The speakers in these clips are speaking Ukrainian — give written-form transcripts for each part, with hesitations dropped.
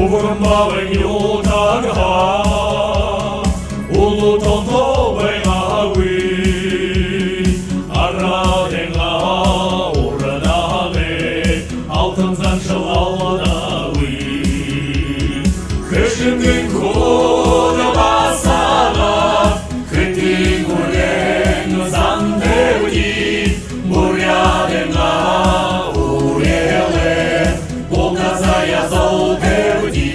Мавеню тага, улутонто бейгави, араденга урадаге, алтынзан шалауанави. Кышынгын кода басага, кытын гурен зандевди, буряденга уреле, показая золдевди.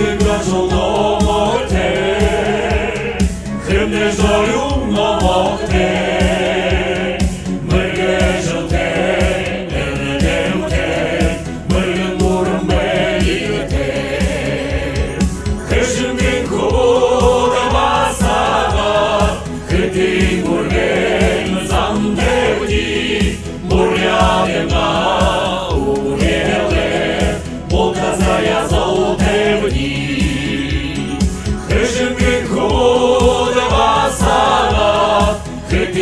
그가 못해 힘내서요 못해 물게 좋대 내내 못해 물건 모른 매일대 그 숨긴 고다 마사가 그 딩굴게 상대우지 모랴den가 우리엘레 못하사야 소대우지 그중에 고다 마사가 그